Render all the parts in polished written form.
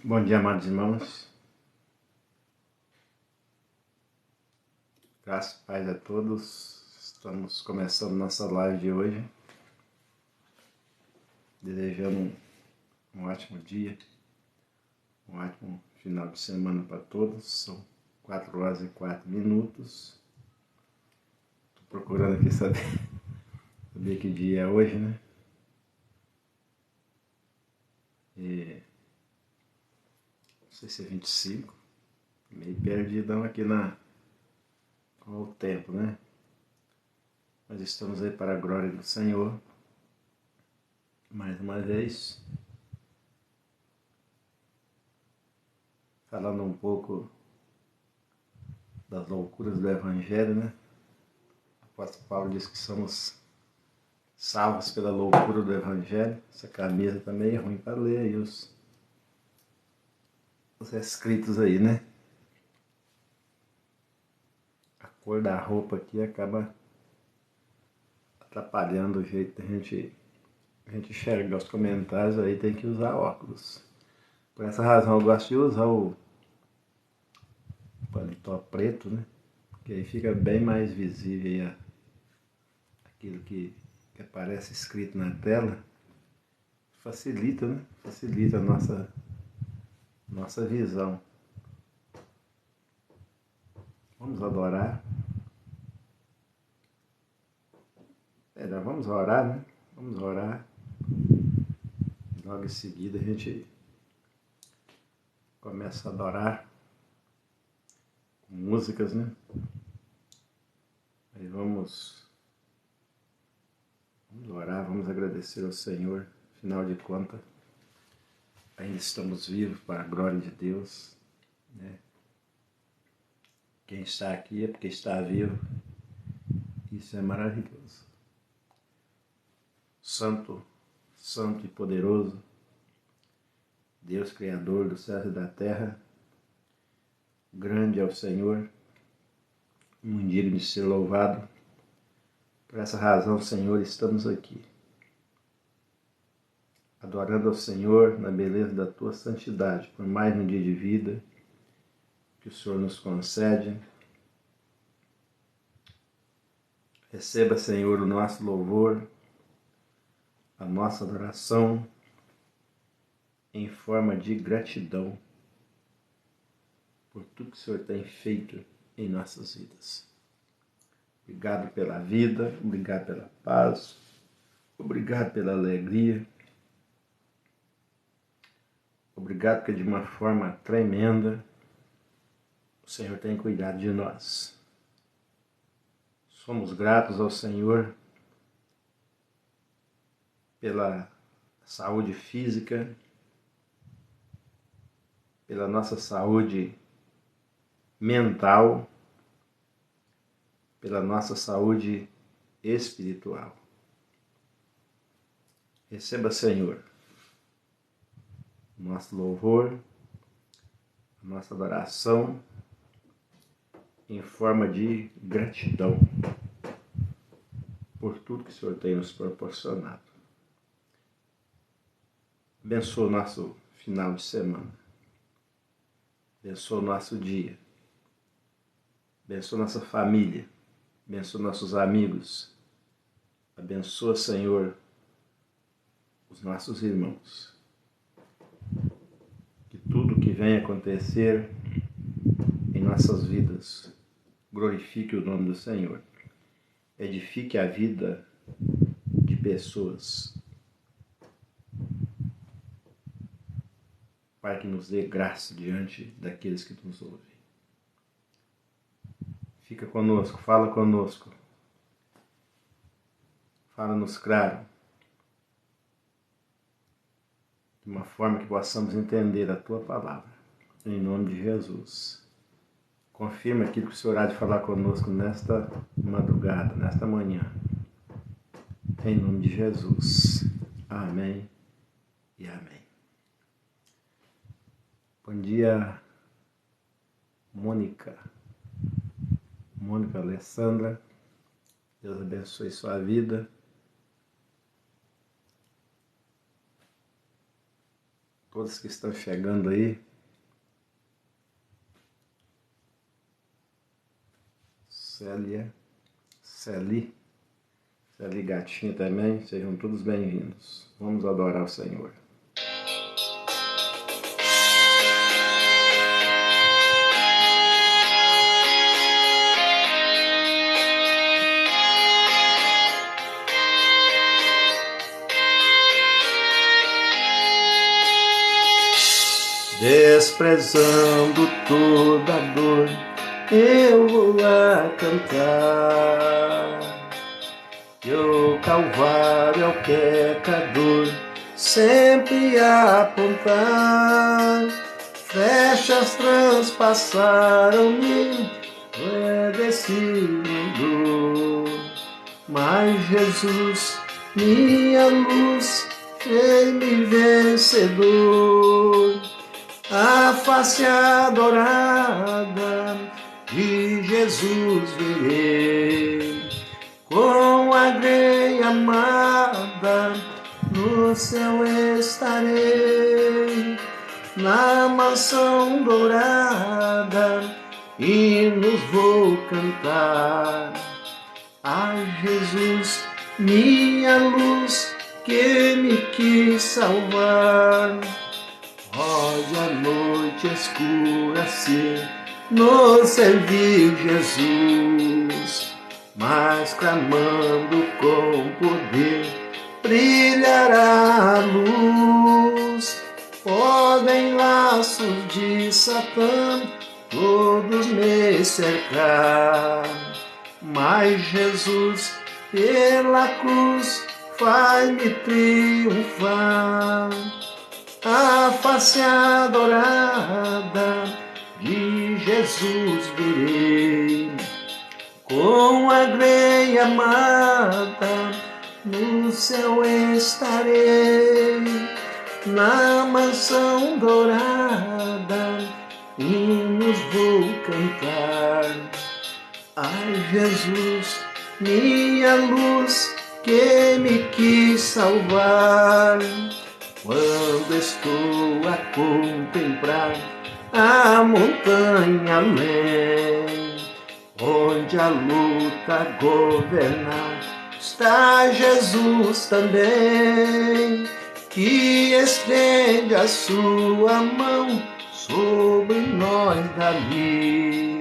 Bom dia, amados irmãos. Graças e paz a todos. Estamos começando nossa live de hoje. Desejando um ótimo dia, um ótimo final de semana para todos. São 4h04. Estou procurando aqui saber que dia é hoje, né? Não sei se é 25. Meio perdidão aqui com o tempo, né? Mas estamos aí para a glória do Senhor. Mais uma vez, falando um pouco das loucuras do Evangelho, né? O apóstolo Paulo diz que somos salvos pela loucura do Evangelho. Essa camisa também é ruim para ler aí os escritos aí, né? A cor da roupa aqui acaba atrapalhando o jeito da gente enxergar os comentários, aí tem que usar óculos. Por essa razão eu gosto de usar o paletó preto, né? Porque aí fica bem mais visível aí aquilo que aparece escrito na tela. Facilita, né? Facilita a nossa visão. Vamos adorar. Vamos orar, né? Vamos orar. Logo em seguida a gente começa a adorar com músicas, né? Aí vamos orar, vamos agradecer ao Senhor. Afinal de contas, ainda estamos vivos para a glória de Deus, né? Quem está aqui é porque está vivo. Isso é maravilhoso. Santo, santo e poderoso, Deus Criador do céu e da terra, grande é o Senhor, muito digno de ser louvado. Por essa razão, Senhor, estamos aqui, adorando ao Senhor na beleza da Tua santidade, por mais um dia de vida que o Senhor nos concede. Receba, Senhor, o nosso louvor, a nossa adoração, em forma de gratidão por tudo que o Senhor tem feito em nossas vidas. Obrigado pela vida, obrigado pela paz, obrigado pela alegria, obrigado porque de uma forma tremenda o Senhor tem cuidado de nós. Somos gratos ao Senhor pela saúde física, pela nossa saúde mental, pela nossa saúde espiritual. Receba, Senhor, o nosso louvor, a nossa adoração, em forma de gratidão por tudo que o Senhor tem nos proporcionado. Abençoa o nosso final de semana. Abençoa o nosso dia. Abençoa nossa família. Abençoa nossos amigos. Abençoa, Senhor, os nossos irmãos. Que tudo que vem acontecer em nossas vidas glorifique o nome do Senhor. Edifique a vida de pessoas, para que nos dê graça diante daqueles que nos ouvem. Fica conosco, fala conosco. Fala-nos claro, de uma forma que possamos entender a Tua palavra. Em nome de Jesus. Confirma aquilo que o Senhor há de falar conosco nesta madrugada, nesta manhã. Em nome de Jesus. Amém e amém. Bom dia, Mônica Alessandra. Deus abençoe sua vida. todos que estão chegando aí. Celi Gatinha também, sejam todos bem-vindos. Vamos adorar o Senhor. Desprezando toda dor, eu vou lá cantar. Que o Calvário ao pecador sempre apontar. Flechas transpassaram-me desse mundo, mas Jesus, minha luz, fez-me vencedor. A face adorada de Jesus verei, com a grei amada no céu estarei, na mansão dourada hinos vou cantar. A Jesus, minha luz, que me quis salvar. Pode a noite escurecer, nos servir Jesus, mas clamando com poder, brilhará a luz. Podem laços de Satã todos me cercar, mas Jesus pela cruz faz-me triunfar. A face adorada de Jesus verei, com a grei amada no céu estarei, na mansão dourada hinos vou cantar. Ai, Jesus, minha luz, que me quis salvar. Quando estou a contemplar a montanha além, onde a luta governar, está Jesus também, que estende a sua mão sobre nós dali.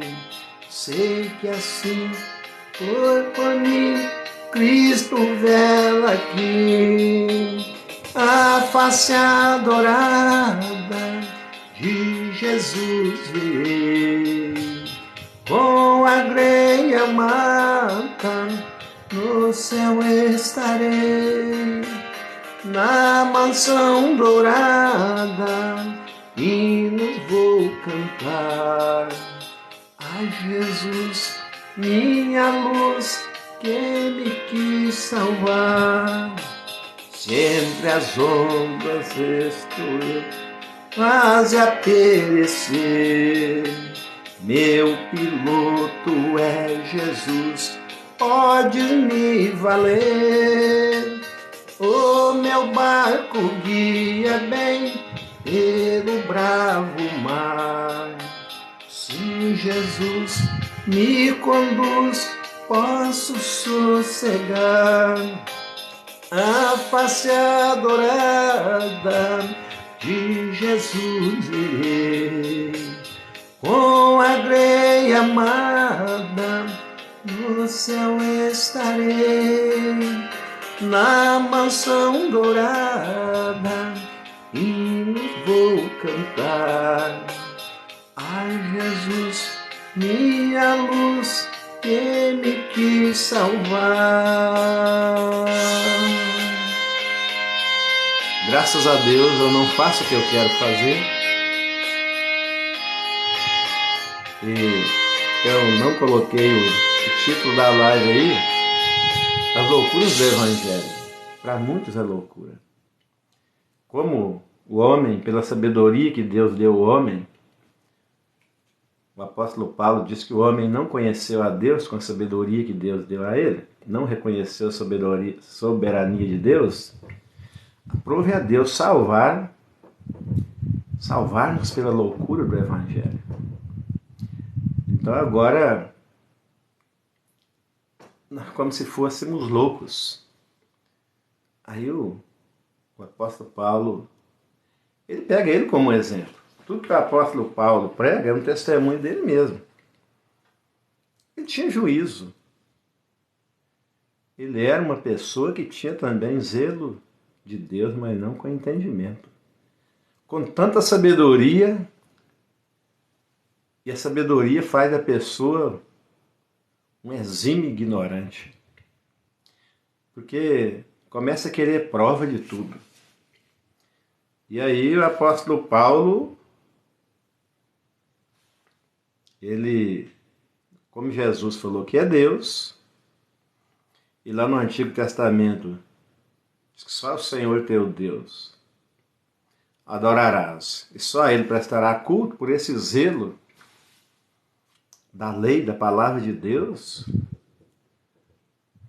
Sei que assim foi por mim, Cristo vela aqui. A face adorada de Jesus verei, com a grei amada no céu estarei, na mansão dourada hinos vou cantar. Ai, Jesus, minha luz, que me quis salvar. Sempre as ondas estou eu, quase a perecer. Meu piloto é Jesus, pode me valer. O meu barco guia bem pelo bravo mar. Se Jesus me conduz, posso sossegar. A face adorada de Jesus verei, com a grei amada no céu estarei, na mansão dourada hinos vou cantar. Ai, Jesus, minha luz, que me quis salvar. Graças a Deus eu não faço o que eu quero fazer, e eu não coloquei o título da live aí, As Loucuras do Evangelho. Para muitos é loucura. Como o homem, pela sabedoria que Deus deu ao homem, o apóstolo Paulo diz que o homem não conheceu a Deus com a sabedoria que Deus deu a ele, não reconheceu a soberania de Deus. Aprove a Deus salvar salvar-nos pela loucura do Evangelho. Então agora, como se fôssemos loucos. Aí o apóstolo Paulo, ele pega ele como exemplo. Tudo que o apóstolo Paulo prega é um testemunho dele mesmo. Ele tinha juízo. Ele era uma pessoa que tinha também zelo de Deus, mas não com entendimento. Com tanta sabedoria, e a sabedoria faz da pessoa um exímio ignorante. Porque começa a querer prova de tudo. E aí o apóstolo Paulo, ele, como Jesus falou que é Deus, e lá no Antigo Testamento, diz que só o Senhor teu Deus adorarás, e só a Ele prestará culto. Por esse zelo da lei, da palavra de Deus,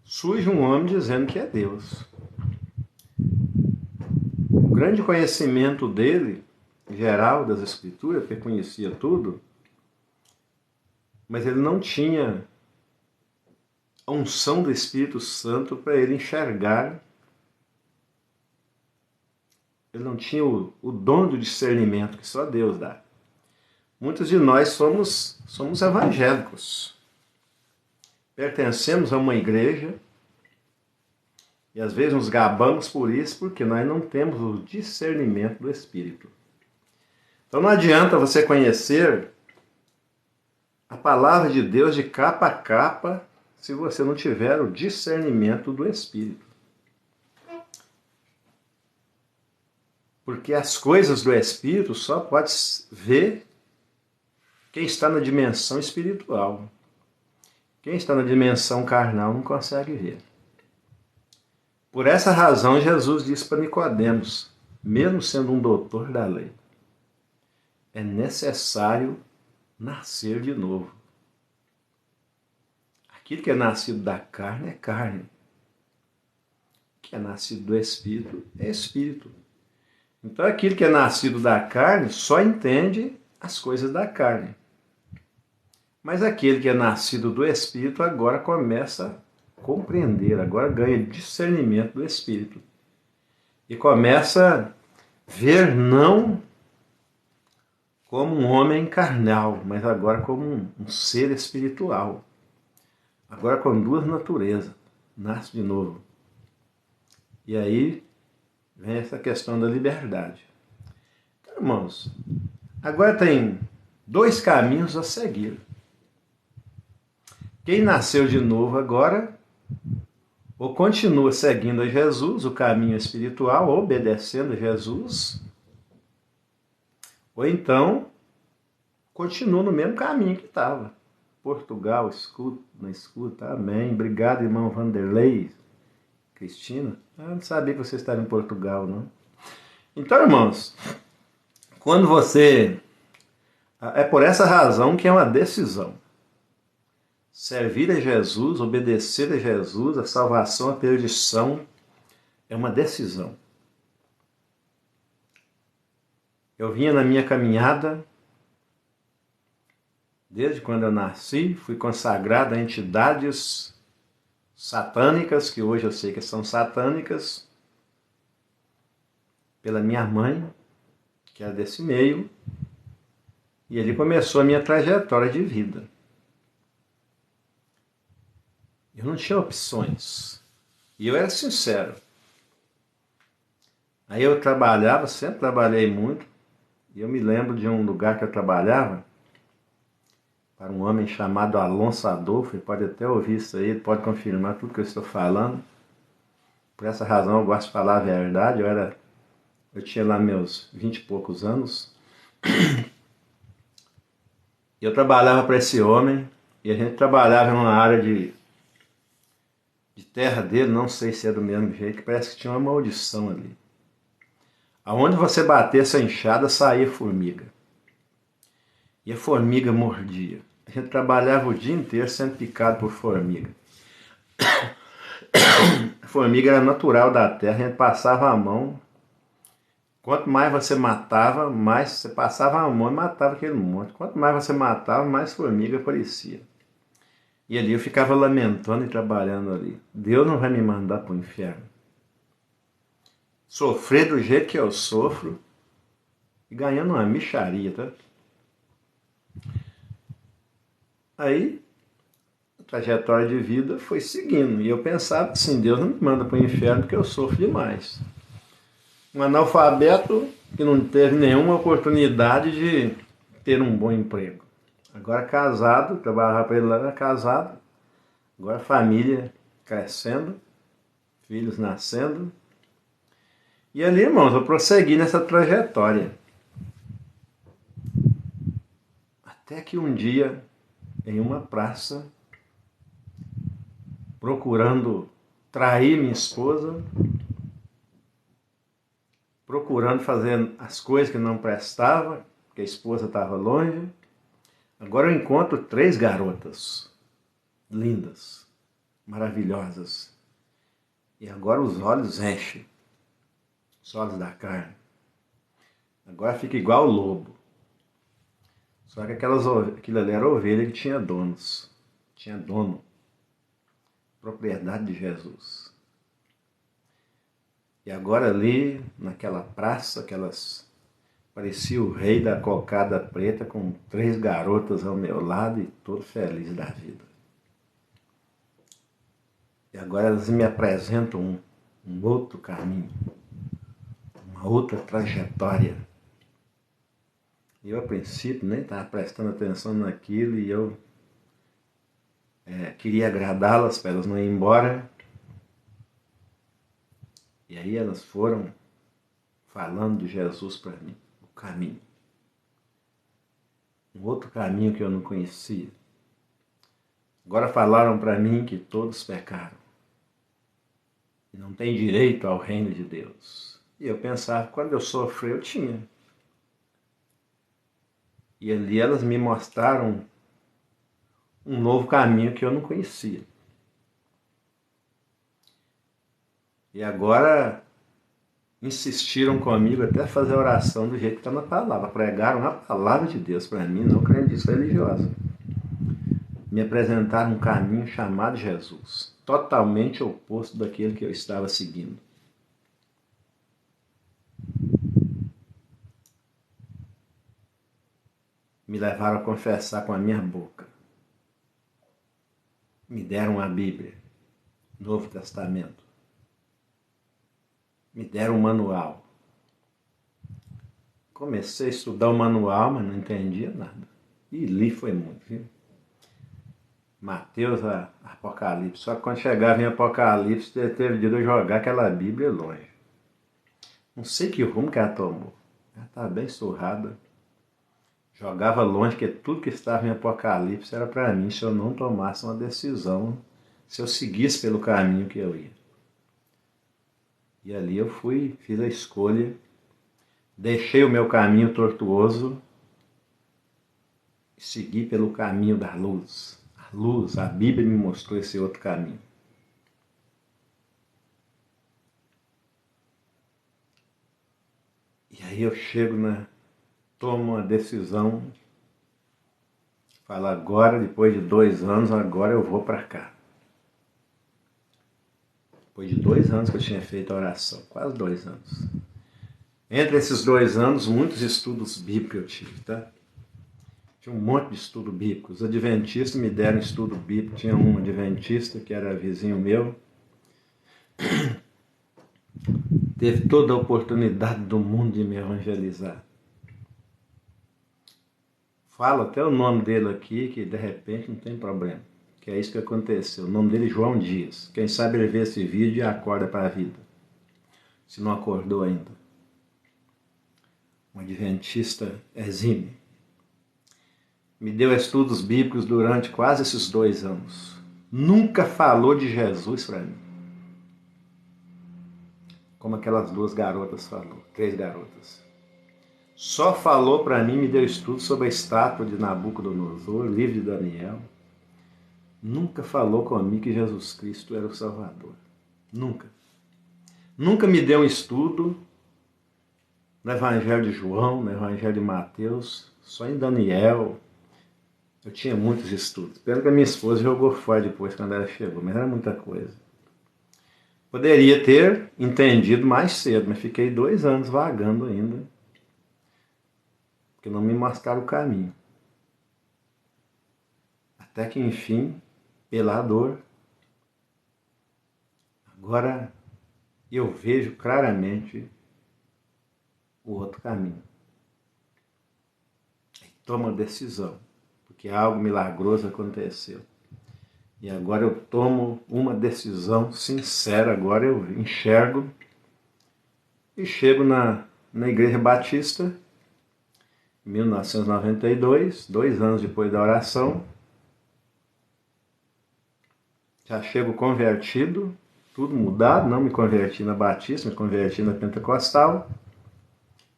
surge um homem dizendo que é Deus. O grande conhecimento dele, geral das Escrituras, porque conhecia tudo, mas ele não tinha a unção do Espírito Santo para ele enxergar. Ele não tinha o dom do discernimento que só Deus dá. Muitos de nós somos evangélicos. Pertencemos a uma igreja e às vezes nos gabamos por isso, porque nós não temos o discernimento do Espírito. Então não adianta você conhecer a palavra de Deus de capa a capa se você não tiver o discernimento do Espírito. Porque as coisas do Espírito só pode ver quem está na dimensão espiritual. Quem está na dimensão carnal não consegue ver. Por essa razão, Jesus disse para Nicodemos, mesmo sendo um doutor da lei, é necessário nascer de novo. Aquilo que é nascido da carne é carne. O que é nascido do Espírito é Espírito. Então aquilo que é nascido da carne só entende as coisas da carne. Mas aquele que é nascido do Espírito agora começa a compreender, agora ganha discernimento do Espírito. E começa a ver não como um homem carnal, mas agora como um ser espiritual. Agora com duas naturezas. Nasce de novo. E aí vem essa questão da liberdade. Então, irmãos, agora tem dois caminhos a seguir. Quem nasceu de novo agora, ou continua seguindo a Jesus, o caminho espiritual, obedecendo a Jesus, ou então continua no mesmo caminho que estava. Portugal, escuta, não escuta, amém. Obrigado, irmão Vanderlei, Cristina. Eu não sabia que você estava em Portugal, não. Então, irmãos, quando você... É por essa razão que é uma decisão. Servir a Jesus, obedecer a Jesus, a salvação, a perdição, é uma decisão. Eu vinha na minha caminhada, desde quando eu nasci, fui consagrado a entidades satânicas, que hoje eu sei que são satânicas, pela minha mãe, que era desse meio, e ali começou a minha trajetória de vida. Eu não tinha opções. E eu era sincero. Aí eu trabalhava, sempre trabalhei muito. E eu me lembro de um lugar que eu trabalhava, para um homem chamado Alonso Adolfo. Ele pode até ouvir isso aí, ele pode confirmar tudo que eu estou falando. Por essa razão eu gosto de falar a verdade. Eu tinha lá meus 20 e poucos anos. E eu trabalhava para esse homem. E a gente trabalhava em uma área de terra dele, não sei se é do mesmo jeito, que parece que tinha uma maldição ali. Aonde você batesse a enxada, saía formiga. E a formiga mordia. A gente trabalhava o dia inteiro sendo picado por formiga. A formiga era natural da terra, a gente passava a mão, Quanto mais você matava, mais você passava a mão e matava aquele monte. Quanto mais você matava, mais formiga aparecia. E ali eu ficava lamentando e trabalhando ali. Deus não vai me mandar para o inferno. Sofrer do jeito que eu sofro e ganhando uma mixaria, tá? Aí a trajetória de vida foi seguindo. E eu pensava assim, Deus não me manda para o inferno porque eu sofro demais. Um analfabeto que não teve nenhuma oportunidade de ter um bom emprego. Agora casado, trabalhava para ele lá, era casado. Agora família crescendo, filhos nascendo. E ali, irmãos, eu prossegui nessa trajetória. Até que um dia, em uma praça, procurando trair minha esposa, procurando fazer as coisas que não prestavam, porque a esposa estava longe. Agora eu encontro 3 garotas lindas, maravilhosas. E agora os olhos enchem, os olhos da carne. Agora fica igual o lobo. Só que aquilo ali era ovelha que tinha donos. Tinha dono. Propriedade de Jesus. E agora ali, naquela praça, parecia o rei da cocada preta com 3 garotas ao meu lado e todo feliz da vida. E agora elas me apresentam um outro caminho, uma outra trajetória. E eu, a princípio, nem estava prestando atenção naquilo e eu queria agradá-las para elas não irem embora. E aí elas foram falando de Jesus para mim, o caminho. Um outro caminho que eu não conhecia. Agora falaram para mim que todos pecaram e não têm direito ao reino de Deus. E eu pensava, quando eu sofri, eu tinha. E ali elas me mostraram um novo caminho que eu não conhecia. E agora insistiram comigo até fazer a oração do jeito que está na palavra. Pregaram a palavra de Deus para mim, não crendice religiosa. Me apresentaram um caminho chamado Jesus, totalmente oposto daquele que eu estava seguindo. Me levaram a confessar com a minha boca. Me deram a Bíblia, Novo Testamento. Me deram um manual. Comecei a estudar o manual, mas não entendia nada. E li foi muito, viu? Mateus a Apocalipse. Só que quando chegava em Apocalipse, teve dia de eu jogar aquela Bíblia longe. Não sei que rumo que ela tomou. Ela estava bem surrada. Jogava longe, porque tudo que estava em Apocalipse era para mim se eu não tomasse uma decisão, se eu seguisse pelo caminho que eu ia. E ali eu fui, fiz a escolha, deixei o meu caminho tortuoso e segui pelo caminho da luz. A luz, a Bíblia me mostrou esse outro caminho. E aí eu chego tomo uma decisão, falo agora, depois de 2 anos, agora eu vou para cá. Depois de 2 anos que eu tinha feito a oração, quase 2 anos. Entre esses 2 anos, muitos estudos bíblicos eu tive, tá? Tinha um monte de estudo bíblico. Os adventistas me deram estudo bíblico. Tinha um adventista que era vizinho meu. Teve toda a oportunidade do mundo de me evangelizar. Falo até o nome dele aqui, que de repente não tem problema. Que é isso que aconteceu. O nome dele é João Dias. Quem sabe ele vê esse vídeo e acorda para a vida. Se não acordou ainda. Um adventista exímio. Me deu estudos bíblicos durante quase esses 2 anos. Nunca falou de Jesus para mim. Como aquelas 2 garotas falou, 3 garotas. Só falou para mim, me deu estudo sobre a estátua de Nabucodonosor, livro de Daniel. Nunca falou comigo que Jesus Cristo era o Salvador. Nunca. Nunca me deu um estudo no Evangelho de João, no Evangelho de Mateus, só em Daniel. Eu tinha muitos estudos. Pena que a minha esposa jogou fora depois, quando ela chegou, mas era muita coisa. Poderia ter entendido mais cedo, mas fiquei 2 anos vagando ainda, porque não me mostraram o caminho. Até que, enfim, pela dor, agora eu vejo claramente o outro caminho. E tomo a decisão, porque algo milagroso aconteceu. E agora eu tomo uma decisão sincera, agora eu enxergo e chego na Igreja Batista, em 1992, 2 anos depois da oração. Já chego convertido, tudo mudado, não me converti na Batista, me converti na Pentecostal.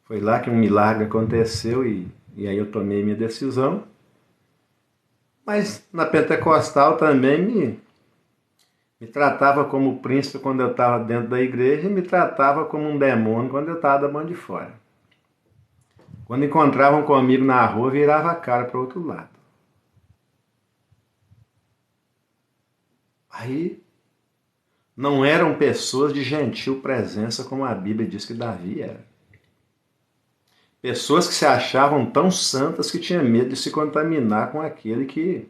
Foi lá que um milagre aconteceu e aí eu tomei minha decisão. Mas na Pentecostal também me tratava como príncipe quando eu estava dentro da igreja e me tratava como um demônio quando eu estava da mão de fora. Quando encontravam comigo na rua, virava a cara para o outro lado. Aí não eram pessoas de gentil presença como a Bíblia diz que Davi era. Pessoas que se achavam tão santas que tinham medo de se contaminar com aquele que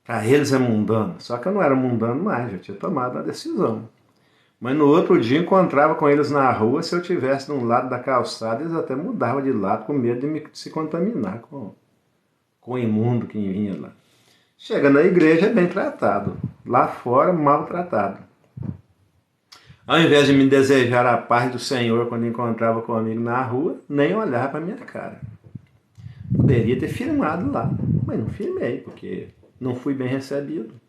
para eles é mundano. Só que eu não era mundano mais, já tinha tomado a decisão. Mas no outro dia encontrava com eles na rua, se eu tivesse de um lado da calçada, eles até mudavam de lado com medo de se contaminar com o imundo que vinha lá. Chega na igreja é bem tratado, lá fora maltratado. Ao invés de me desejar a paz do Senhor quando encontrava comigo na rua, nem olhar para minha cara. Poderia ter filmado lá, mas não filmei, porque não fui bem recebido.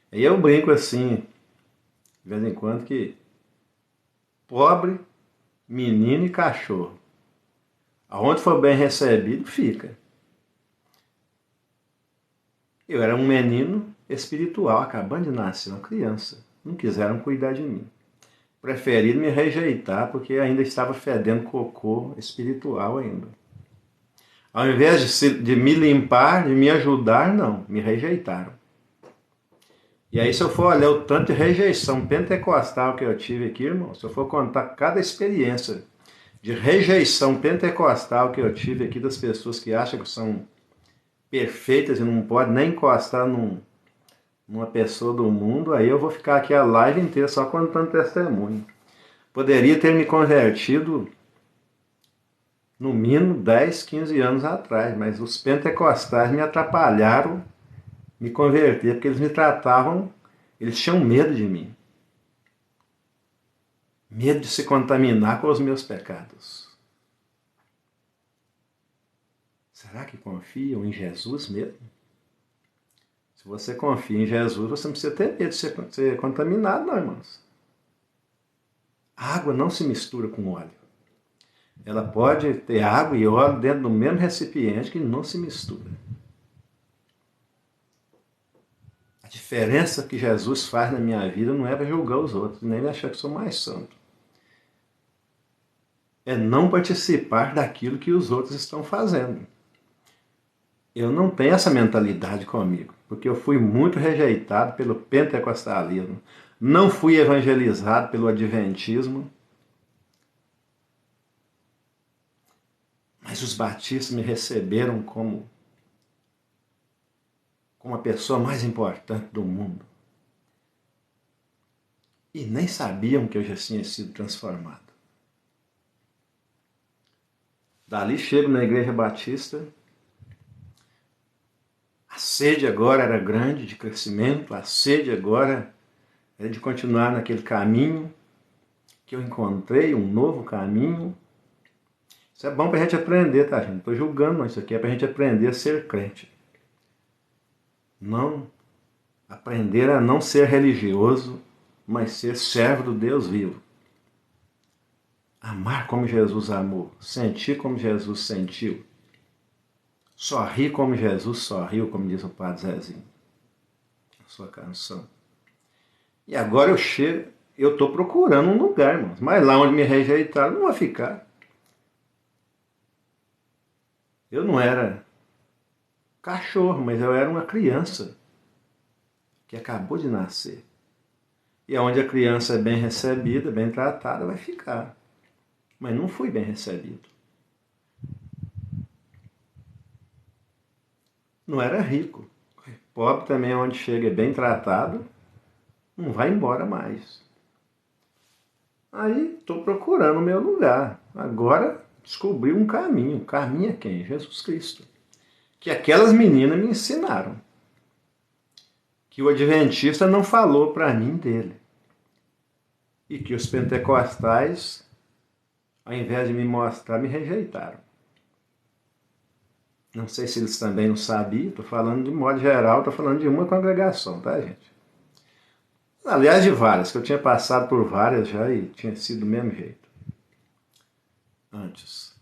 Aí eu brinco assim, de vez em quando, que pobre, menino e cachorro, aonde for bem recebido, fica. Eu era um menino espiritual, acabando de nascer, uma criança. Não quiseram cuidar de mim. Preferiram me rejeitar porque ainda estava fedendo cocô espiritual ainda. Ao invés de me limpar, de me ajudar, não, me rejeitaram. E aí, se eu for olhar o tanto de rejeição pentecostal que eu tive aqui, irmão, se eu for contar cada experiência de rejeição pentecostal que eu tive aqui das pessoas que acham que são perfeitas e não podem nem encostar numa pessoa do mundo, aí eu vou ficar aqui a live inteira só contando testemunho. Poderia ter me convertido no mínimo 10, 15 anos atrás, mas os pentecostais me atrapalharam me converter, porque eles me tratavam, eles tinham medo de mim. Medo de se contaminar com os meus pecados. Será que confiam em Jesus mesmo? Se você confia em Jesus, você não precisa ter medo de ser contaminado, não, irmãos. A água não se mistura com óleo. Ela pode ter água e óleo dentro do mesmo recipiente que não se mistura. A diferença que Jesus faz na minha vida não é para julgar os outros, nem achar que sou mais santo. É não participar daquilo que os outros estão fazendo. Eu não tenho essa mentalidade comigo, porque eu fui muito rejeitado pelo pentecostalismo, não fui evangelizado pelo adventismo, mas os batistas me receberam como a pessoa mais importante do mundo. E nem sabiam que eu já tinha sido transformado. Dali chego na Igreja Batista. A sede agora era grande de crescimento, a sede agora era de continuar naquele caminho que eu encontrei, um novo caminho. Isso é bom para a gente aprender, tá, gente? Não estou julgando, não. Isso aqui é para a gente aprender a ser crente. Não aprender a não ser religioso, mas ser servo do Deus vivo. Amar como Jesus amou, sentir como Jesus sentiu, sorrir como Jesus sorriu, como diz o Padre Zezinho, na sua canção. E agora eu chego, Eu estou procurando um lugar, irmãos. Mas lá onde me rejeitaram, não vou ficar. Eu não era cachorro, mas eu era uma criança que acabou de nascer. E onde a criança é bem recebida, bem tratada, vai ficar. Mas não fui bem recebido. Não era rico. Pobre também, onde chega é bem tratado, não vai embora mais. Aí estou procurando o meu lugar. Agora descobri um caminho. O caminho é quem? Jesus Cristo. Que aquelas meninas me ensinaram. Que o adventista não falou para mim dele. E que os pentecostais, ao invés de me mostrar, me rejeitaram. Não sei se eles também não sabiam, estou falando de modo geral, estou falando de uma congregação, tá, gente? Aliás, de várias, que eu tinha passado por várias já e tinha sido do mesmo jeito. Antes.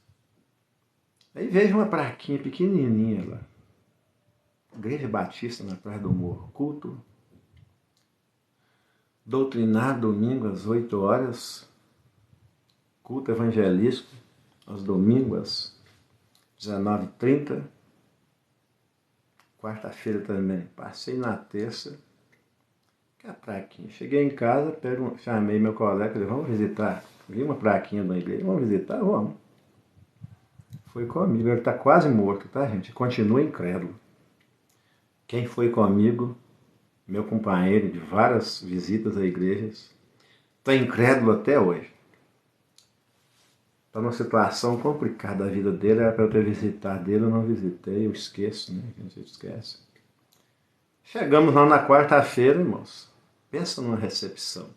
Aí vejo uma plaquinha pequenininha lá. Igreja Batista na Praia do Morro. Culto. Doutrinar domingo às 8 horas. Culto evangelístico aos domingos às 19h30. Quarta-feira também. Passei na terça. Que é a plaquinha. Cheguei em casa, chamei meu colega, falei, vamos visitar. Vi uma plaquinha da igreja, vamos visitar? Vamos. Foi comigo, ele está quase morto, tá, gente? Continua incrédulo. Quem foi comigo, meu companheiro de várias visitas a igrejas, está incrédulo até hoje. Está numa situação complicada a vida dele, era para eu ter visitado dele, eu não visitei, eu esqueço, né? A gente esquece. Chegamos lá na quarta-feira, irmãos. Pensa numa recepção.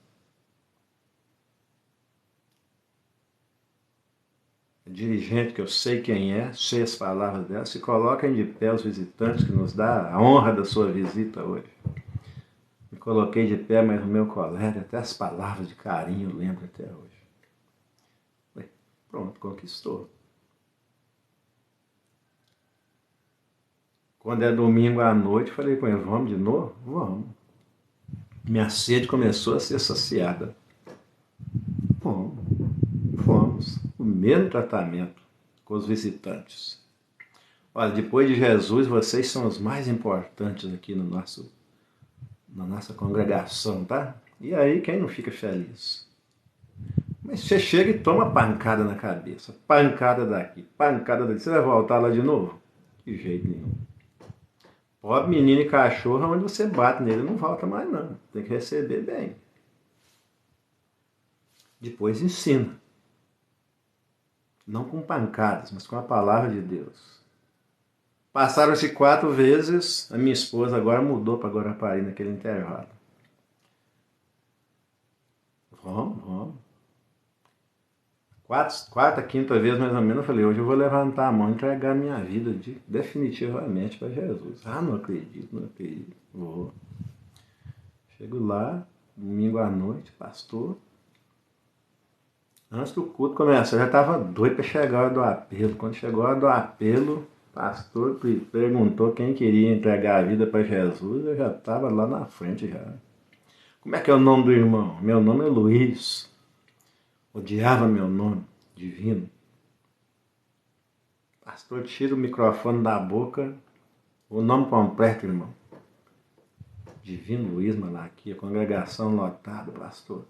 Dirigente, que eu sei quem é, sei as palavras dela, se coloquem de pé os visitantes, que nos dá a honra da sua visita hoje. Me coloquei de pé, mas o meu colega, até as palavras de carinho eu lembro até hoje. Falei, pronto, conquistou. Quando é domingo à noite, falei com ele, vamos de novo? Vamos. Minha sede começou a ser saciada. Fomos. O mesmo tratamento com os visitantes. Olha, depois de Jesus, vocês são os mais importantes aqui na nossa congregação, tá? E aí, quem não fica feliz? Mas você chega e toma pancada na cabeça. Pancada daqui, pancada dali. Você vai voltar lá de novo? De jeito nenhum. Pobre menino e cachorro, onde você bate nele, não volta mais não. Tem que receber bem. Depois ensina. Não com pancadas, mas com a palavra de Deus. Passaram-se 4 vezes, a minha esposa agora mudou para Guarapari naquele intervalo. Vamos. Quarta, quinta vez mais ou menos, eu falei, hoje eu vou levantar a mão e entregar minha vida definitivamente para Jesus. Ah, não acredito. Vou. Chego lá, domingo à noite, pastor. Antes do culto começar, eu já estava doido para chegar a hora do apelo. Quando chegou a hora do apelo, o pastor perguntou quem queria entregar a vida para Jesus, eu já estava lá na frente já. Como é que é o nome do irmão? Meu nome é Luiz. Odiava meu nome, divino. Pastor, tira o microfone da boca. O nome completo, irmão. Divino Luiz Malaquia, congregação lotada, pastor.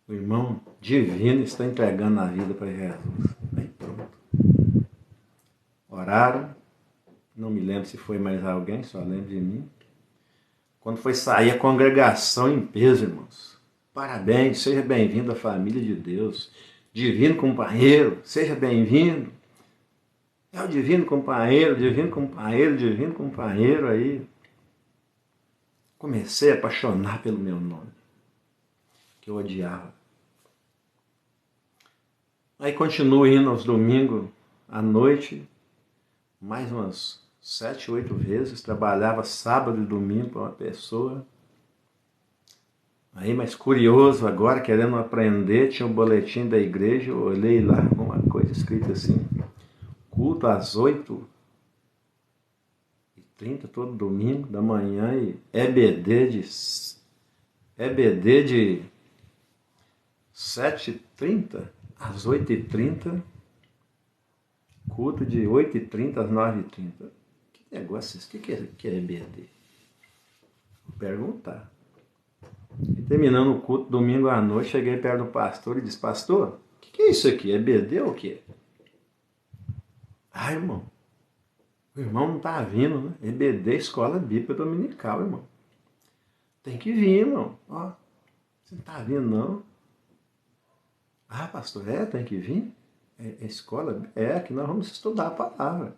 O irmão divino está entregando a vida para Jesus. Aí pronto. Oraram. Não me lembro se foi mais alguém, só lembro de mim. Quando foi sair a congregação em peso, irmãos. Parabéns, seja bem-vindo à família de Deus. Divino companheiro, seja bem-vindo. É o divino companheiro aí. Comecei a apaixonar pelo meu nome, que eu odiava. Aí continuo indo aos domingos à noite, mais umas 7, 8 vezes. Trabalhava sábado e domingo para uma pessoa. Aí, mais curioso agora, querendo aprender, tinha um boletim da igreja, eu olhei lá, alguma coisa escrita assim, culto às 8h30, todo domingo da manhã, e EBD de 7h30 às 8h30, culto de 8h30 às 9h30. Que negócio é esse? O que é EBD? Vou perguntar. E terminando o culto, domingo à noite, cheguei perto do pastor e disse: pastor, o que é isso aqui? É EBD ou o quê? Ah, irmão, o irmão não tá vindo, né? EBD, Escola Bíblica Dominical, irmão. Tem que vir, irmão. Ó, você não tá vindo, não? Ah, pastor, tem que vir? É escola? Que nós vamos estudar a palavra.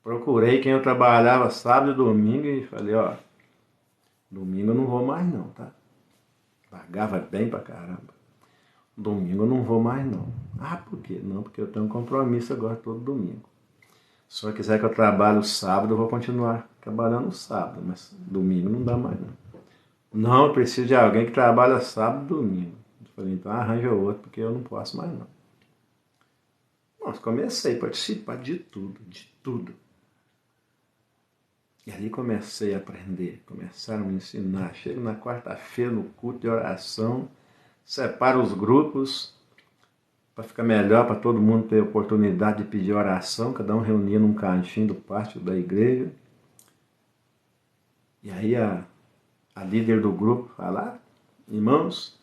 Procurei quem eu trabalhava sábado e domingo e falei: ó, domingo eu não vou mais não, tá? Pagava bem pra caramba. Domingo eu não vou mais não. Ah, por quê? Não, porque eu tenho um compromisso agora todo domingo. Se eu quiser que eu trabalhe o sábado, eu vou continuar trabalhando o sábado, mas domingo não dá mais não. Não, eu preciso de alguém que trabalha sábado e domingo. Eu falei: então arranja outro, porque eu não posso mais não. Nossa, comecei a participar de tudo, de tudo. E ali comecei a aprender, começaram a me ensinar. Chego na quarta-feira no culto de oração, separo os grupos para ficar melhor, para todo mundo ter oportunidade de pedir oração, cada um reunia num cantinho do pátio da igreja. E aí a líder do grupo fala: irmãos,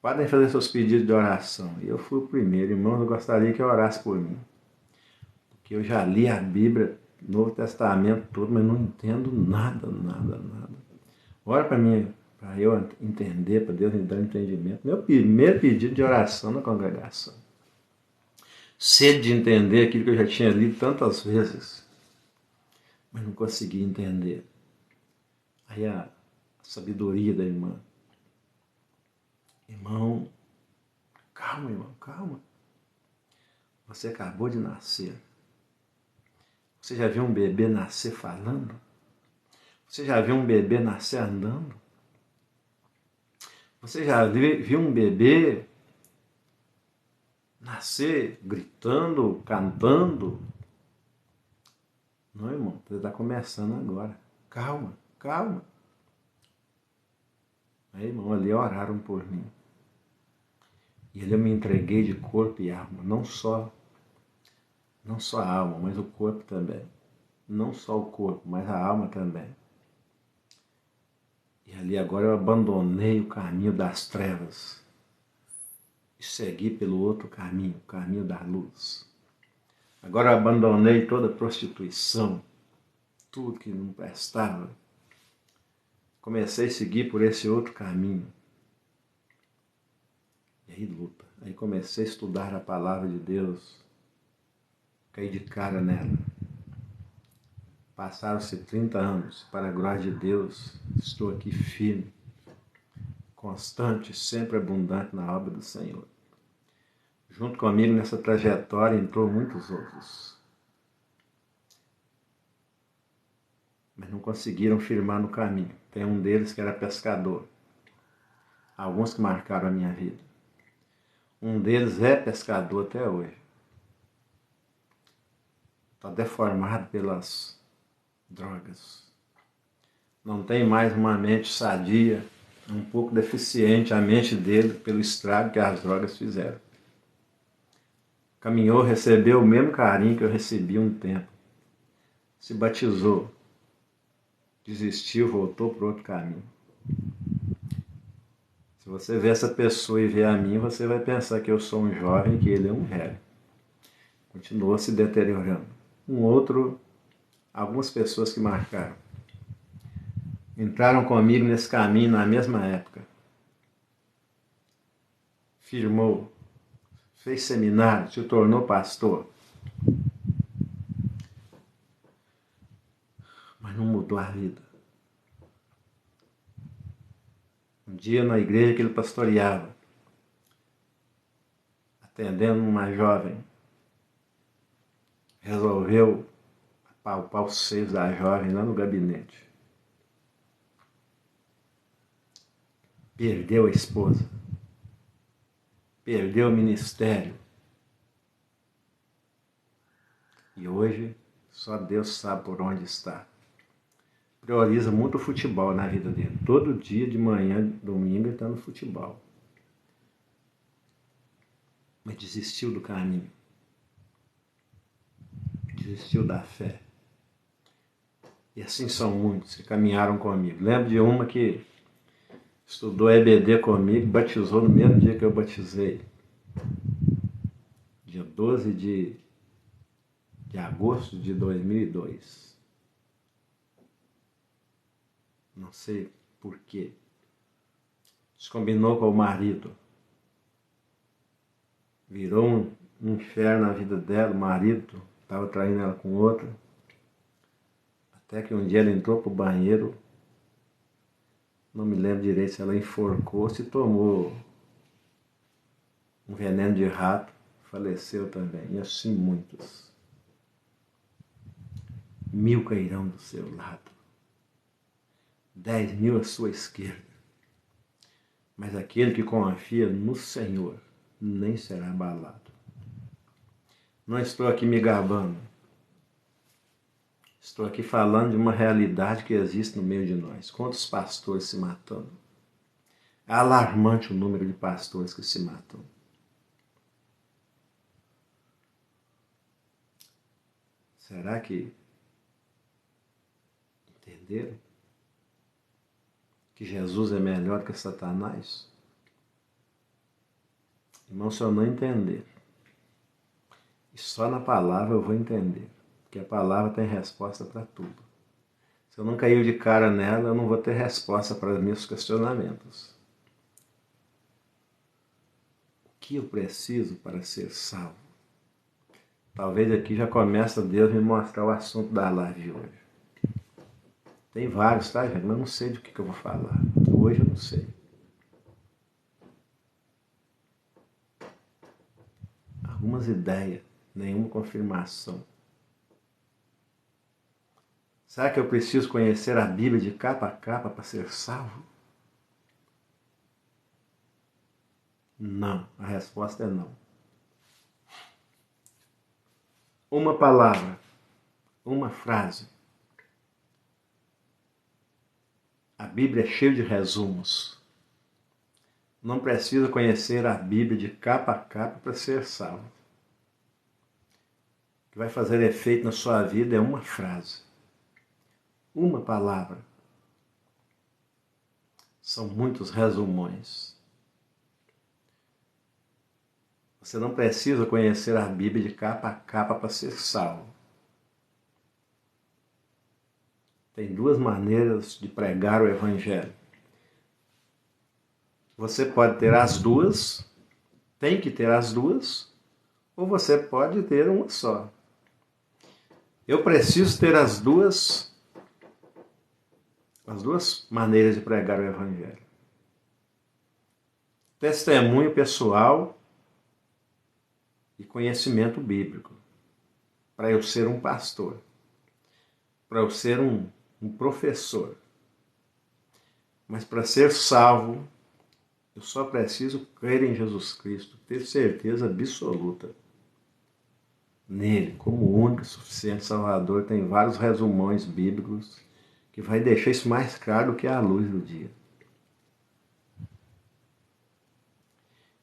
podem fazer seus pedidos de oração. E eu fui o primeiro: irmãos, eu gostaria que eu orasse por mim. Porque eu já li a Bíblia, Novo Testamento todo, mas não entendo nada. Ora para mim, para eu entender, para Deus me dar entendimento. Meu primeiro pedido de oração na congregação. Sede de entender aquilo que eu já tinha lido tantas vezes, mas não conseguia entender. Aí a sabedoria da irmã: irmão, calma, irmão, calma. Você acabou de nascer. Você já viu um bebê nascer falando? Você já viu um bebê nascer andando? Você já viu um bebê nascer gritando, cantando? Não, irmão, você está começando agora. Calma, calma. Aí, irmão, ali oraram por mim. E ali eu me entreguei de corpo e alma, não só a alma, mas o corpo também. Não só o corpo, mas a alma também. E ali agora eu abandonei o caminho das trevas e segui pelo outro caminho, o caminho da luz. Agora eu abandonei toda prostituição, tudo que não prestava. Comecei a seguir por esse outro caminho. E aí luta. Aí comecei a estudar a palavra de Deus. Caí de cara nela. Passaram-se 30 anos, para a glória de Deus, estou aqui firme, constante, sempre abundante na obra do Senhor. Junto comigo nessa trajetória entrou muitos outros, mas não conseguiram firmar no caminho. Tem um deles que era pescador, alguns que marcaram a minha vida. Um deles é pescador até hoje. Está deformado pelas drogas. Não tem mais uma mente sadia, um pouco deficiente a mente dele pelo estrago que as drogas fizeram. Caminhou, recebeu o mesmo carinho que eu recebi um tempo. Se batizou, desistiu, voltou para outro caminho. Se você vê essa pessoa e vê a mim, você vai pensar que eu sou um jovem e que ele é um velho. Continuou se deteriorando. Algumas pessoas que marcaram, entraram comigo nesse caminho na mesma época. Firmou, fez seminário, se tornou pastor. Mas não mudou a vida. Um dia na igreja que ele pastoreava, atendendo uma jovem, resolveu apalpar os seios da jovem lá no gabinete. Perdeu a esposa. Perdeu o ministério. E hoje só Deus sabe por onde está. Prioriza muito o futebol na vida dele. Todo dia de manhã, domingo, ele está no futebol. mas desistiu do caminho, desistiu da fé. E assim são muitos que caminharam comigo. Lembro de uma que estudou EBD comigo, batizou no mesmo dia que eu batizei. Dia 12 de agosto de 2002. Não sei por quê. Descombinou com o marido. Virou um inferno na vida dela. O marido estava traindo ela com outra. Até que um dia ela entrou pro banheiro. Não me lembro direito se ela enforcou, se tomou um veneno de rato. Faleceu também. E assim muitos. 1000 cairão do seu lado. 10.000 à sua esquerda. Mas aquele que confia no Senhor nem será abalado. Não estou aqui me gabando. Estou aqui falando de uma realidade que existe no meio de nós. Quantos pastores se matando? É alarmante o número de pastores que se matam. Será que entenderam que Jesus é melhor que Satanás? Irmão, se eu não entender, e só na palavra eu vou entender, porque a palavra tem resposta para tudo. Se eu não cair de cara nela, eu não vou ter resposta para os meus questionamentos. O que eu preciso para ser salvo? Talvez aqui já comece Deus me mostrar o assunto da live de hoje. Tem vários, tá, gente? Mas eu não sei do que eu vou falar. Hoje eu não sei. Algumas ideias, nenhuma confirmação. Será que eu preciso conhecer a Bíblia de capa a capa para ser salvo? Não, a resposta é não. Uma palavra, uma frase. A Bíblia é cheia de resumos. Não precisa conhecer a Bíblia de capa a capa para ser salvo. O que vai fazer efeito na sua vida é uma frase. Uma palavra. São muitos resumões. Você não precisa conhecer a Bíblia de capa a capa para ser salvo. Tem duas maneiras de pregar o Evangelho. Você pode ter as duas, tem que ter as duas, ou você pode ter uma só. Eu preciso ter as duas maneiras de pregar o Evangelho. Testemunho pessoal e conhecimento bíblico. Para eu ser um pastor. Para eu ser um professor. Mas para ser salvo, eu só preciso crer em Jesus Cristo, ter certeza absoluta nele, como o único e suficiente Salvador. Tem vários resumões bíblicos que vai deixar isso mais claro do que a luz do dia.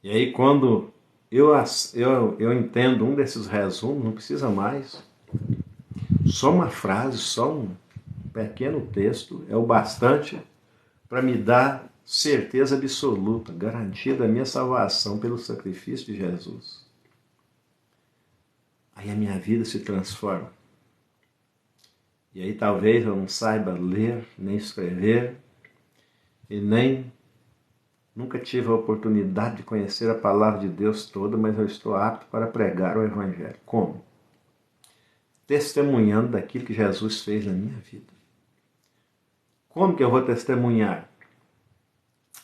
E aí quando eu entendo um desses resumos, não precisa mais. Só uma frase, só um pequeno texto é o bastante para me dar certeza absoluta, garantia da minha salvação pelo sacrifício de Jesus. Aí a minha vida se transforma. E aí talvez eu não saiba ler, nem escrever, e nem nunca tive a oportunidade de conhecer a palavra de Deus toda, mas eu estou apto para pregar o Evangelho. Como? Testemunhando daquilo que Jesus fez na minha vida. Como que eu vou testemunhar?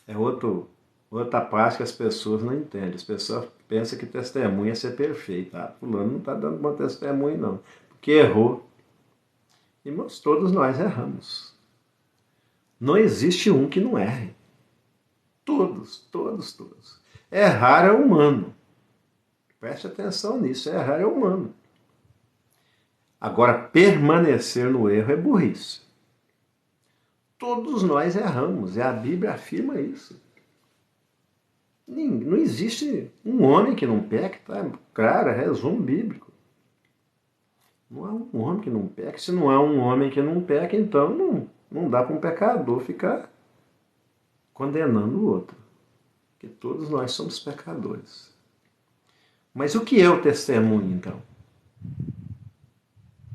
É outra parte que as pessoas não entendem. As pessoas pensam que testemunha é ser perfeito. Ah, fulano não está dando bom testemunho não, porque errou. Irmãos, todos nós erramos. Não existe um que não erre. Todos. Errar é humano. Preste atenção nisso, errar é humano. Agora, permanecer no erro é burrice. Todos nós erramos, e a Bíblia afirma isso. Não existe um homem que não peque, tá? Claro, é resumo bíblico. Não há um homem que não peque. Se não há um homem que não peque, então não dá para um pecador ficar condenando o outro. Porque todos nós somos pecadores. Mas o que é o testemunho, então?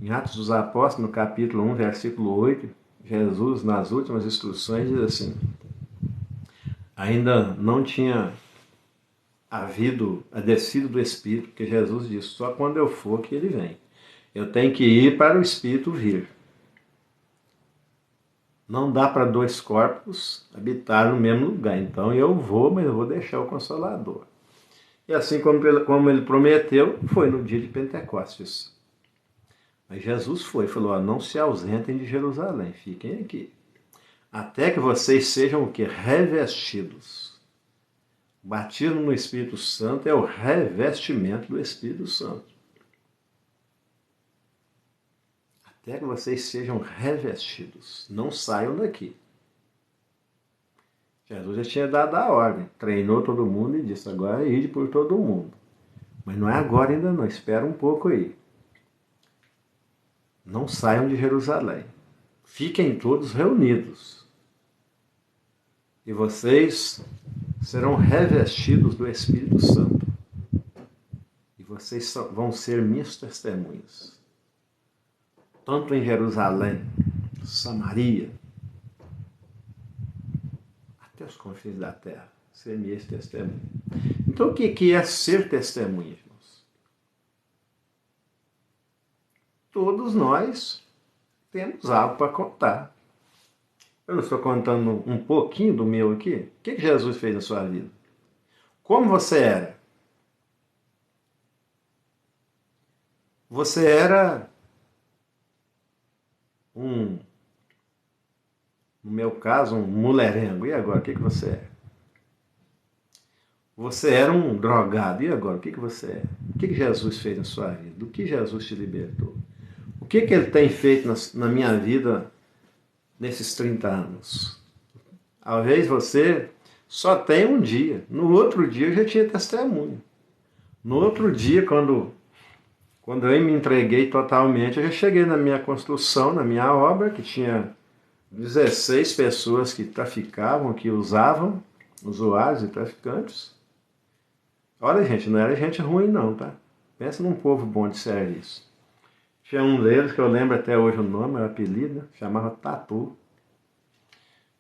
Em Atos dos Apóstolos, no capítulo 1, versículo 8, Jesus, nas últimas instruções, diz assim: ainda não tinha havido a descida do Espírito, porque Jesus disse, só quando eu for que ele vem. Eu tenho que ir para o Espírito vir. Não dá para dois corpos habitar no mesmo lugar. Então eu vou, mas eu vou deixar o Consolador. E assim como ele prometeu, foi no dia de Pentecostes. Mas Jesus falou, ó, não se ausentem de Jerusalém, fiquem aqui. Até que vocês sejam o quê? Revestidos. O batismo no Espírito Santo é o revestimento do Espírito Santo. Até que vocês sejam revestidos. Não saiam daqui. Jesus já tinha dado a ordem, treinou todo mundo e disse, agora ide por todo mundo. Mas não é agora ainda não, espera um pouco aí. Não saiam de Jerusalém. Fiquem todos reunidos. E vocês serão revestidos do Espírito Santo. E vocês vão ser minhas testemunhas. Tanto em Jerusalém, Samaria, até os confins da terra. Ser minhas testemunhas. Então o que é ser testemunha, irmãos? Todos nós temos algo para contar. Eu não estou contando um pouquinho do meu aqui? O que Jesus fez na sua vida? Como você era? Você era no meu caso, um mulherengo. E agora, o que você é? Você era um drogado. E agora, o que você é? O que Jesus fez na sua vida? Do que Jesus te libertou? O que ele tem feito na minha vida nesses 30 anos? Talvez você só tenha um dia. No outro dia eu já tinha testemunho. No outro dia, quando eu me entreguei totalmente, eu já cheguei na minha construção, na minha obra, que tinha 16 pessoas que traficavam, que usavam, usuários e traficantes. Olha, gente, não era gente ruim não, tá? Pensa num povo bom de serviço. Tinha um deles, que eu lembro até hoje o nome, o apelido, chamava Tatu.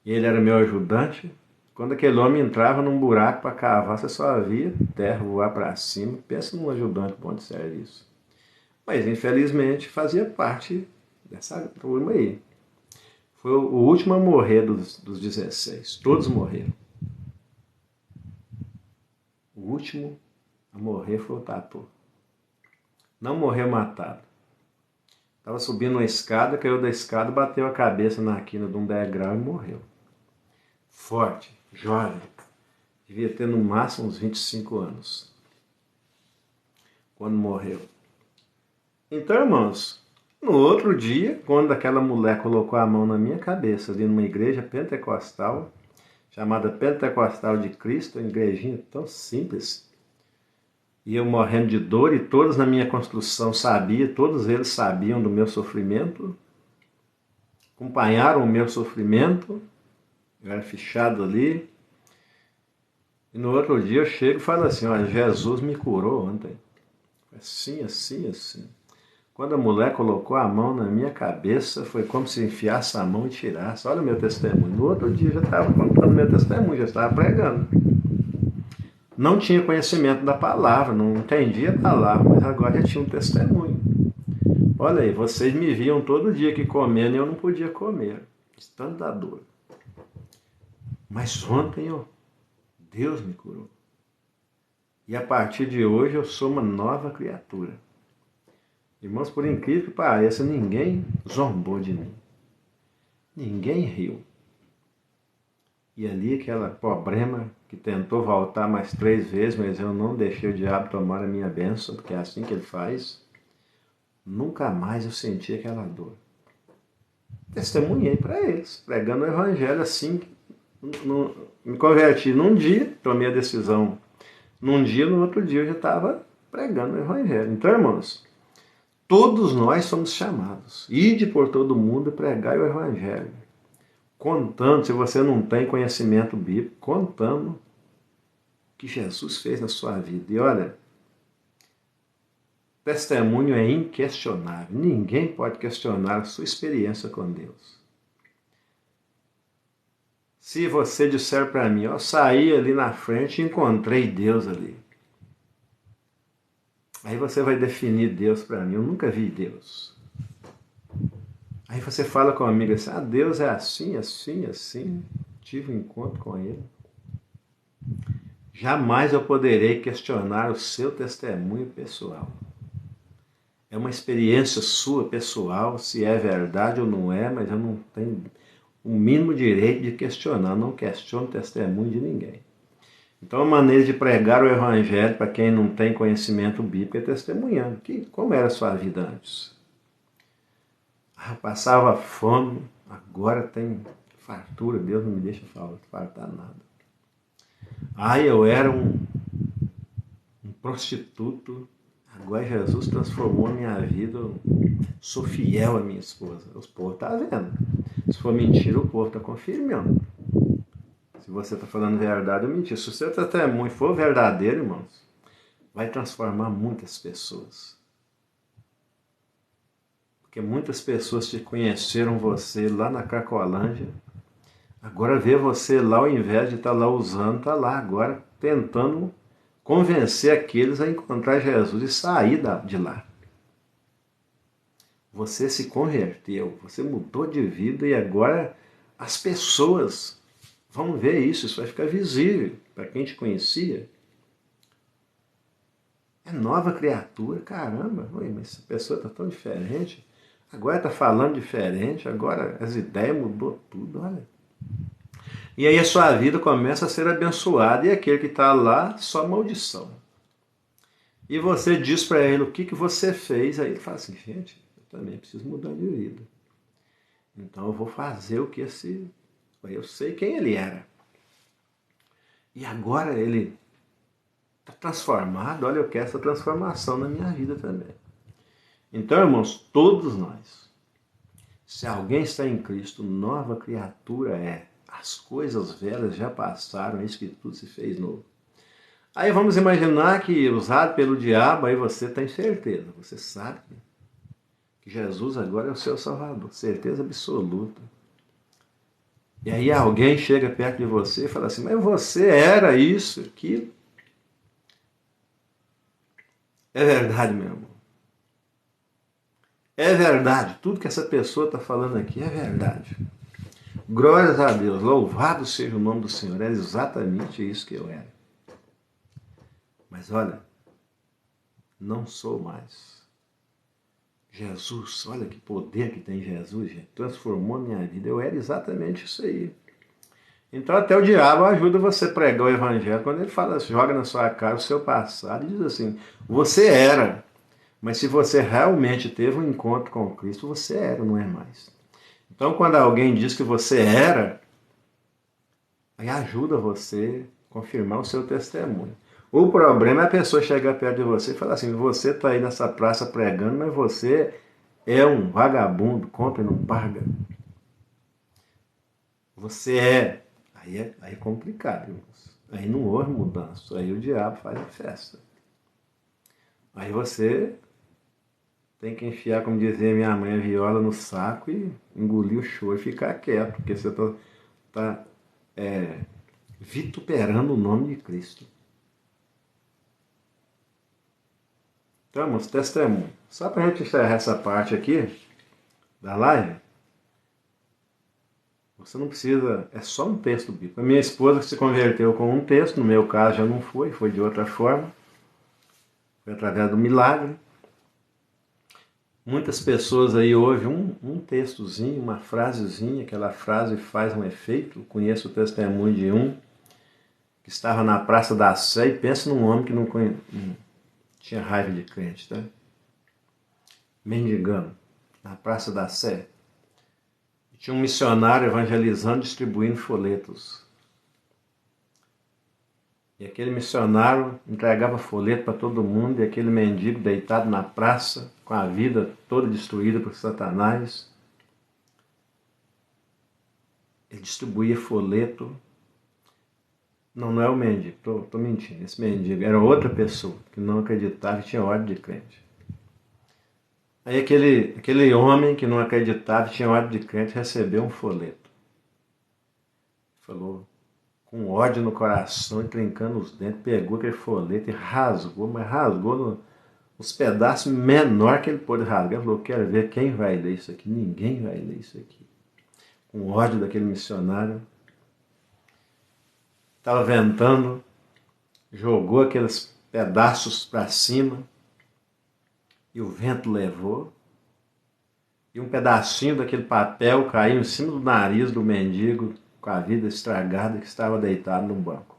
E ele era meu ajudante. Quando aquele homem entrava num buraco para cavar, você só via terra voar para cima. Pensa num ajudante bom de serviço. Mas, infelizmente, fazia parte dessa turma aí. Foi o último a morrer dos 16. Todos morreram. O último a morrer foi o Tatu. Não morreu matado. Estava subindo uma escada, caiu da escada, bateu a cabeça na quina de um degrau e morreu. Forte, jovem. Devia ter no máximo uns 25 anos. Quando morreu. Então, irmãos, no outro dia, quando aquela mulher colocou a mão na minha cabeça, ali numa igreja pentecostal, chamada Pentecostal de Cristo, uma igrejinha tão simples, e eu morrendo de dor, e todos na minha construção sabiam, todos eles sabiam do meu sofrimento, acompanharam o meu sofrimento, eu era fichado ali, e no outro dia eu chego e falo assim, olha, Jesus me curou ontem. Assim, assim, assim. Quando a mulher colocou a mão na minha cabeça, foi como se enfiasse a mão e tirasse. Olha o meu testemunho. No outro dia eu já estava contando meu testemunho, já estava pregando. Não tinha conhecimento da palavra, não entendia a palavra, mas agora já tinha um testemunho. Olha aí, vocês me viam todo dia que comendo e eu não podia comer. Tanto da dor. Mas ontem Deus me curou. E a partir de hoje eu sou uma nova criatura. Irmãos, por incrível que pareça, ninguém zombou de mim. Ninguém riu. E ali aquela problema que tentou voltar mais 3 vezes, mas eu não deixei o diabo tomar a minha bênção, porque é assim que ele faz. Nunca mais eu senti aquela dor. Testemunhei para eles, pregando o evangelho assim, Me converti num dia, tomei a decisão num dia, no outro dia eu já estava pregando o Evangelho. Então, irmãos, todos nós somos chamados. Ide por todo mundo e pregai o Evangelho. Contando, se você não tem conhecimento bíblico, contando o que Jesus fez na sua vida. E olha, testemunho é inquestionável. Ninguém pode questionar a sua experiência com Deus. Se você disser para mim, eu saí ali na frente e encontrei Deus ali. Aí você vai definir Deus para mim. Eu nunca vi Deus. Aí você fala comigo assim, Deus é assim, assim, assim. Tive um encontro com Ele. Jamais eu poderei questionar o seu testemunho pessoal. É uma experiência sua pessoal, se é verdade ou não é, mas eu não tenho o mínimo direito de questionar. Eu não questiono o testemunho de ninguém. Então a maneira de pregar o Evangelho para quem não tem conhecimento bíblico é testemunhando. Como era a sua vida antes? Eu passava fome, agora tem fartura, Deus não me deixa faltar nada. Eu era um prostituto, agora Jesus transformou a minha vida, eu sou fiel à minha esposa. O povo está vendo. Se for mentira, o povo está confirmando. Se você está falando verdade ou mentira. Se o seu testemunho for verdadeiro, irmãos, vai transformar muitas pessoas. Porque muitas pessoas te conheceram você lá na Cracolândia. Agora vê você lá, ao invés de estar lá usando, está lá agora tentando convencer aqueles a encontrar Jesus e sair de lá. Você se converteu, você mudou de vida e agora as pessoas vão ver isso, isso vai ficar visível para quem te conhecia. É nova criatura, caramba, mas essa pessoa está tão diferente, agora está falando diferente, agora as ideias mudou tudo, olha. E aí a sua vida começa a ser abençoada e aquele que está lá, só maldição. E você diz para ele o que você fez, aí ele fala assim, gente, eu também preciso mudar de vida. Então eu vou fazer o que eu sei quem ele era. E agora ele está transformado, olha, eu quero essa transformação na minha vida também. Então, irmãos, todos nós, se alguém está em Cristo, nova criatura é. As coisas velhas já passaram, eis que tudo se fez novo. Aí vamos imaginar que, usado pelo diabo, aí você tem certeza, você sabe que Jesus agora é o seu Salvador, certeza absoluta. E aí alguém chega perto de você e fala assim, mas você era isso, aquilo. É verdade, meu irmão. É verdade, tudo que essa pessoa está falando aqui é verdade. Glórias a Deus, louvado seja o nome do Senhor, é exatamente isso que eu era. Mas olha, não sou mais. Jesus, olha que poder que tem Jesus, gente, transformou a minha vida, eu era exatamente isso aí. Então até o diabo ajuda você a pregar o Evangelho, quando ele fala, joga na sua cara o seu passado e diz assim, você era, mas se você realmente teve um encontro com Cristo, você era, não é mais. Então quando alguém diz que você era, aí ajuda você a confirmar o seu testemunho. O problema é a pessoa chegar perto de você e falar assim, você está aí nessa praça pregando, mas você é um vagabundo, compra e não paga. Você é. Aí é complicado, irmãos. Aí não houve mudança. Aí o diabo faz a festa. Aí você tem que enfiar, como dizia minha mãe, a viola no saco e engolir o choro e ficar quieto, porque você está vituperando o nome de Cristo. Então, irmãos, testemunho. Só para a gente encerrar essa parte aqui da live, você não precisa, é só um texto bíblico. A minha esposa se converteu com um texto, no meu caso já não foi de outra forma. Foi através do milagre. Muitas pessoas aí ouvem um textozinho, uma frasezinha, aquela frase faz um efeito. Eu conheço o testemunho de um que estava na Praça da Sé e pensa num homem que não tinha raiva de crente, tá? Mendigando, na Praça da Sé. Tinha um missionário evangelizando, distribuindo folhetos. E aquele missionário entregava folheto para todo mundo, e aquele mendigo deitado na praça, com a vida toda destruída por Satanás, ele distribuía folheto. Não é o mendigo, tô mentindo. Esse mendigo era outra pessoa que não acreditava e tinha ódio de crente. Aí aquele homem que não acreditava e tinha ódio de crente recebeu um folheto. Falou, com ódio no coração e trincando os dentes, pegou aquele folheto e rasgou, mas rasgou nos pedaços menor que ele pôde rasgar. Ele falou, quero ver quem vai ler isso aqui. Ninguém vai ler isso aqui. Com ódio daquele missionário. Estava ventando, jogou aqueles pedaços para cima e o vento levou. E um pedacinho daquele papel caiu em cima do nariz do mendigo com a vida estragada que estava deitado no banco,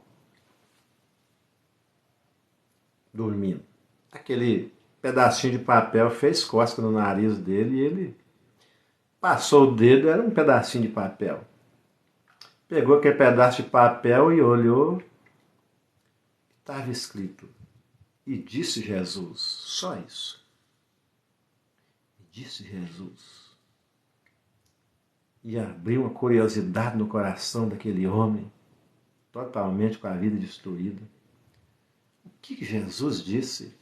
dormindo. Aquele pedacinho de papel fez cosca no nariz dele e ele passou o dedo, era um pedacinho de papel. Pegou aquele pedaço de papel e olhou. Estava escrito, e disse Jesus, só isso. E disse Jesus. E abriu uma curiosidade no coração daquele homem, totalmente com a vida destruída. O que Jesus disse?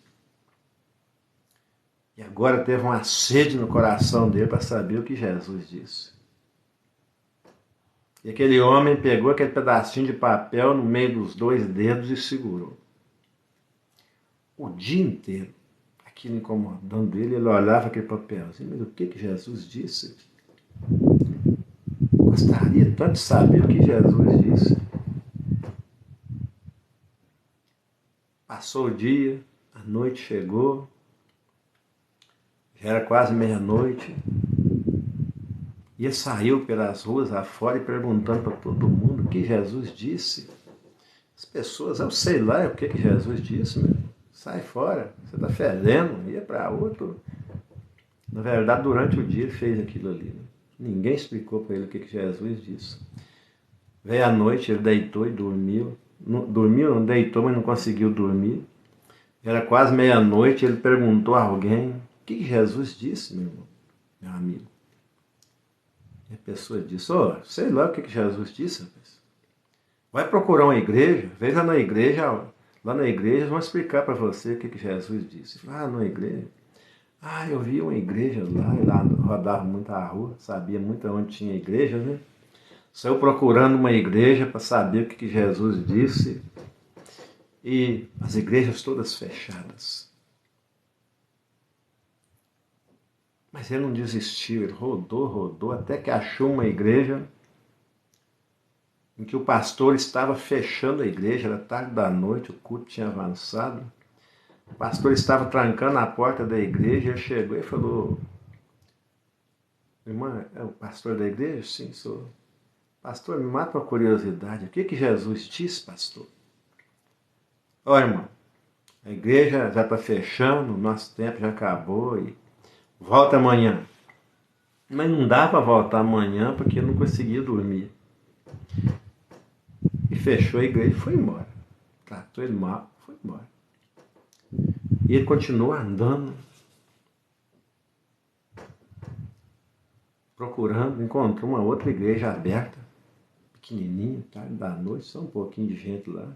E agora teve uma sede no coração dele para saber o que Jesus disse. E aquele homem pegou aquele pedacinho de papel no meio dos dois dedos e segurou. O dia inteiro, aquilo incomodando ele olhava aquele papelzinho, mas o que Jesus disse? Gostaria tanto de saber o que Jesus disse. Passou o dia, a noite chegou, já era quase meia-noite, e ele saiu pelas ruas afora e perguntando para todo mundo o que Jesus disse. As pessoas, eu sei lá o que Jesus disse, meu. Sai fora, você está fedendo, ia para outro. Na verdade, durante o dia ele fez aquilo ali. Né? Ninguém explicou para ele o que Jesus disse. Veio à noite, ele deitou e dormiu. Não deitou, mas não conseguiu dormir. Era quase meia-noite, ele perguntou a alguém, o que Jesus disse, meu irmão, meu amigo? E a pessoa disse, sei lá o que Jesus disse, rapaz. Vai procurar uma igreja, veja na igreja, lá na igreja vão explicar para você o que Jesus disse. Na igreja? Eu vi uma igreja lá, e lá rodava muito a rua, sabia muito onde tinha igreja, né? Saiu procurando uma igreja para saber o que Jesus disse. E as igrejas todas fechadas. Mas ele não desistiu, ele rodou, até que achou uma igreja em que o pastor estava fechando a igreja, era tarde da noite, o culto tinha avançado. O pastor estava trancando a porta da igreja, ele chegou e falou, irmã, é o pastor da igreja? Sim, sou. Pastor, me mata uma curiosidade, o que Jesus disse, pastor? Irmão, a igreja já está fechando, o nosso tempo já acabou e volta amanhã. Mas não dá para voltar amanhã porque eu não conseguia dormir. E fechou a igreja e foi embora. Tratou ele mal, foi embora. E ele continuou andando, procurando, encontrou uma outra igreja aberta, pequenininha, tarde da noite, só um pouquinho de gente lá.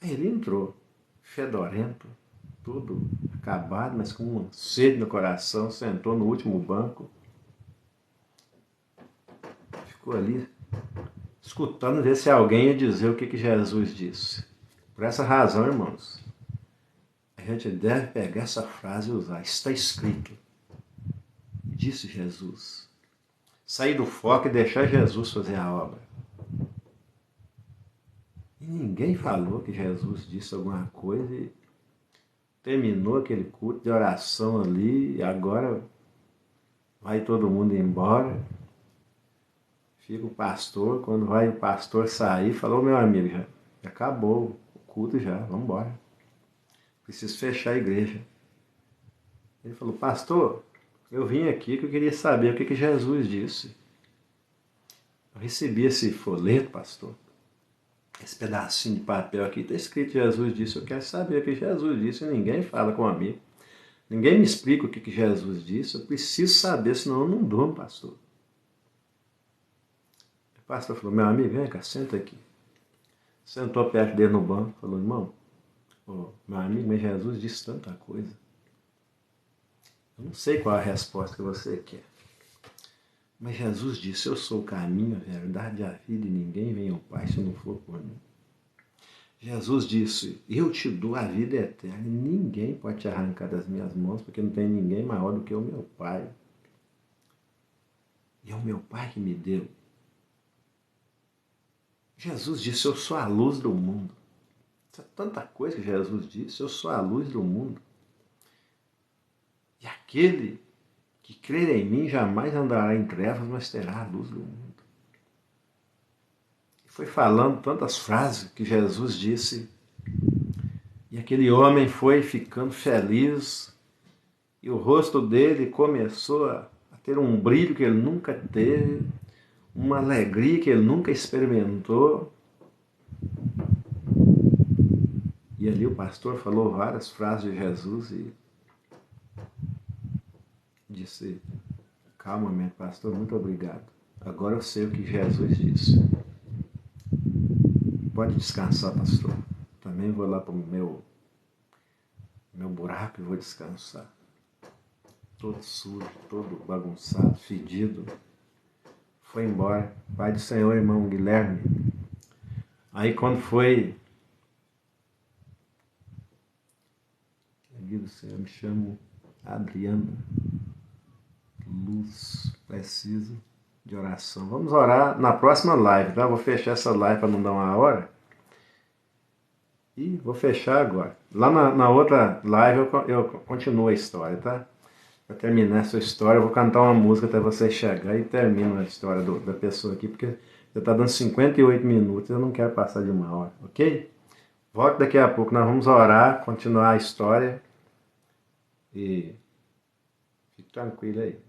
Aí ele entrou, fedorento, tudo acabado, mas com uma sede no coração, sentou no último banco, ficou ali, escutando ver se alguém ia dizer o que Jesus disse. Por essa razão, irmãos, a gente deve pegar essa frase e usar. Está escrito, disse Jesus. Sair do foco e deixar Jesus fazer a obra. E ninguém falou que Jesus disse alguma coisa e terminou aquele culto de oração ali e agora vai todo mundo embora. Fica o pastor, quando vai o pastor sair, falou, meu amigo, já acabou o culto já, vamos embora. Preciso fechar a igreja. Ele falou, pastor, eu vim aqui que eu queria saber o que Jesus disse. Eu recebi esse folheto, pastor. esse pedacinho de papel aqui está escrito Jesus disse. Eu quero saber o que Jesus disse e ninguém fala comigo. Ninguém me explica o que Jesus disse. Eu preciso saber, senão eu não durmo, pastor. O pastor falou, meu amigo, vem cá, senta aqui. Sentou perto dele no banco, falou, irmão, meu amigo, mas Jesus disse tanta coisa. Eu não sei qual é a resposta que você quer. Mas Jesus disse, eu sou o caminho, a verdade e a vida, e ninguém vem ao Pai se não for por mim. Jesus disse, eu te dou a vida eterna, e ninguém pode te arrancar das minhas mãos, porque não tem ninguém maior do que o meu Pai. E é o meu Pai que me deu. Jesus disse, eu sou a luz do mundo. Isso é tanta coisa que Jesus disse, eu sou a luz do mundo. E aquele que crer em mim jamais andará em trevas, mas terá a luz do mundo. E foi falando tantas frases que Jesus disse, e aquele homem foi ficando feliz, e o rosto dele começou a ter um brilho que ele nunca teve, uma alegria que ele nunca experimentou. E ali o pastor falou várias frases de Jesus e disse, calmamente, pastor, muito obrigado. Agora eu sei o que Jesus disse. Pode descansar, pastor. Também vou lá para o meu buraco e vou descansar. Todo sujo, todo bagunçado, fedido. Foi embora. Pai do Senhor, irmão Guilherme. Aí quando foi... do Senhor, me chamo Adriana Luz. Preciso de oração. Vamos orar na próxima live, tá? Vou fechar essa live para não dar uma hora. E vou fechar agora. Lá na outra live eu continuo a história, tá? Para terminar essa história, eu vou cantar uma música até você chegar e termino a história da pessoa aqui, porque já está dando 58 minutos, eu não quero passar de uma hora, ok? Volto daqui a pouco, nós vamos orar, continuar a história e fique tranquilo aí.